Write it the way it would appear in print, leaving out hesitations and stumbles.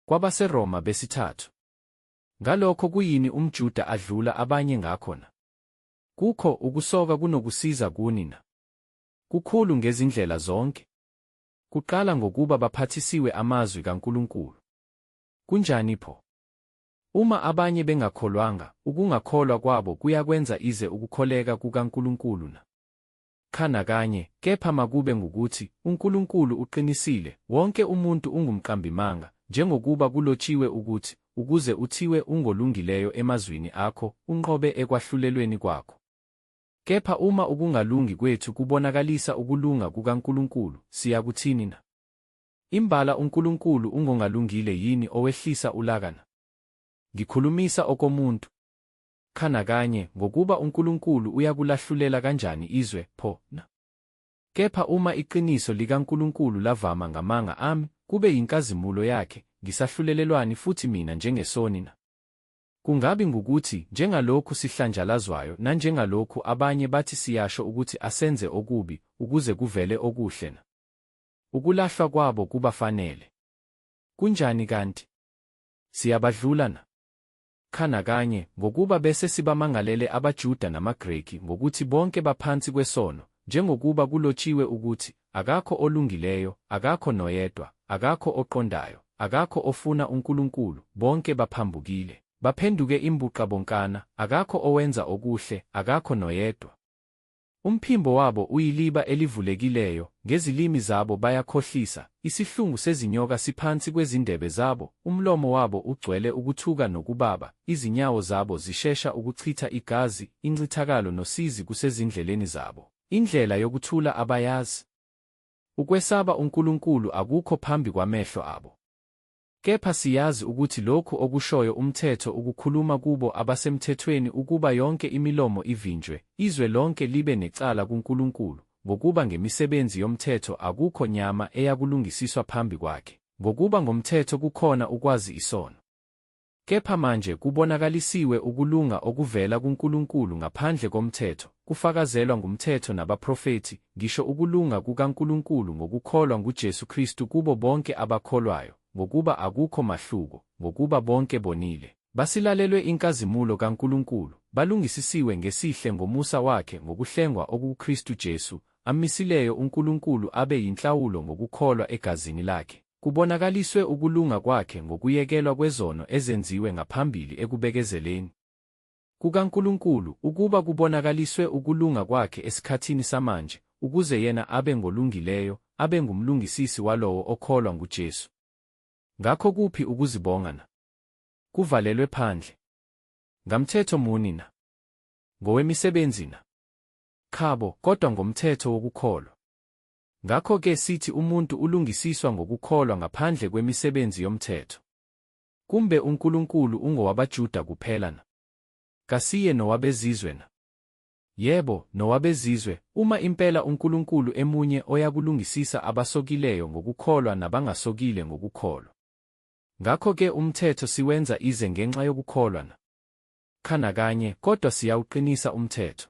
KwabaseRoma besithathu. Ngalokho kuyini umJuda adlula abanye ngakhona? Kukho ukusoka kunokusiza kuni na? Kukhulu ngezindlela zonke. Kuqala ngokuba baphathisiwe amazwi kaNkulunkulu. Kunjani pho? Uma abanye bengakholwanga, ukungakholwa kwabo kuyakwenza ize ukukholeka kukaNkulunkulu na? Khana kanye, kepha makube ngukuthi uNkulunkulu uqinisile, wonke umuntu ungumqambimanga, njengokuba kulotshiwe ukuthi, ukuze uthiwe ungolungileyo emazwini akho, unqobe ekwahlulelweni kwakho. Kepha uma ukungalungi kwethu kubonakalisa ukulunga kukaNkulunkulu, siyakuthini na? Imbala uNkulunkulu ungongalungile yini owehlisa ulaka na? Ngikhulumisa okomuntu. Khana kanye, ngokuba uNkulunkulu uyakulahlulela kanjani izwe pho na? Kepha uma iqiniso likaNkulunkulu lavama ngamanga ami, kube yinkazimulo yakhe, ngisahlulelelwani futhi mina njengesoni na? Kungabi ngukuthi njengalokhu sihlanjalazwayo nanjengalokhu abanye bathi siyasho ukuthi asenze okubi ukuze kuvele okuhle na? Ukulahlwa kwabo kubafanele. Kunjani kanti? Siyabadlula na? Khana kanye, ngokuba bese sibamangalele abaJuda namaGreki ngokuthi bonke baphansi kwesono, njengokuba kulotshiwe ukuthi, akakho olungileyo, akakho noyedwa, akakho oqondayo, akakho ofuna uNkulunkulu, bonke baphambukile, baphenduke imbuqabonkana, akakho owenza okuhle, akakho noyedwa. Umphimbo wabo uyiliba elivulekileyo, ngezilimi zabo bayakhohlisa, isihlungu sezinyoka siphansi kwezindebe zabo, umlomo wabo ugcwele ukuthuka nokubaba, izinyawo zabo zishesha ukuchitha igazi, incithakalo nosizi kusezindleleni zabo, indlela yokuthula abayazi. Ukwesaba uNkulunkulu akukho phambi kwamehlo abo. Kepha siyazi ukuthi lokhu okushoyo umthetho ukukhuluma kubo abasemthethweni ukuba yonke imilomo ivinjwe, izwe lonke libe necala kuNkulunkulu, ngokuba ngemisebenzi yomthetho akukho nyama eyakulungisiswa phambi kwakhe, ngokuba ngomthetho kukhona ukwazi isono. Kepha manje kubonakalisiwe ukulunga okuvela kuNkulunkulu ngaphandle komthetho, kufakazelwa ngumthetho nabaprofethi, ngisho ukulunga kukaNkulunkulu ngokukholwa nguJesu Kristu kubo bonke abakholwayo, ngokuba akukho mahluko, ngokuba bonke bonile, basilalelwe inkazimulo kaNkulunkulu, balungisisiwe ngesihle ngomusa wakhe ngokuhlengwa okuKristu Jesu, amisileyo uNkulunkulu abe yinhlawulo ngokukholwa egazini lakhe, kubonakaliswe ukulunga kwakhe ngokuyekelwa kwezono ezenziwe ngaphambili ekubekezeleni kukaNkulunkulu, ukuba kubonakaliswe ukulunga kwakhe esikhathini samanje, ukuze yena abe ngolungileyo, abe ngumlungisisi walowo okholwa nguJesu. Ngakho kuphi ukuzibonga na? Kuvalelwe phandle. Ngamthetho muni na? Ngowemisebenzi na? Khabo, kodwa ngomthetho wokukholwa. Ngakho-ke sithi umuntu ulungisiswa ngokukholwa ngaphandle kwemisebenzi yomthetho. Kumbe uNkulunkulu ungowabaJuda kuphela na? Kasiye nowabezizwe na? Yebo, nowabezizwe, uma impela uNkulunkulu emunye oyakulungisisa abasokileyo ngokukholwa nabangasokile ngokukholwa. Ngakho-ke umthetho siwenza ize ngenxa yokukholwa na? Khana kanye, kodwa siyawuqinisa umthetho.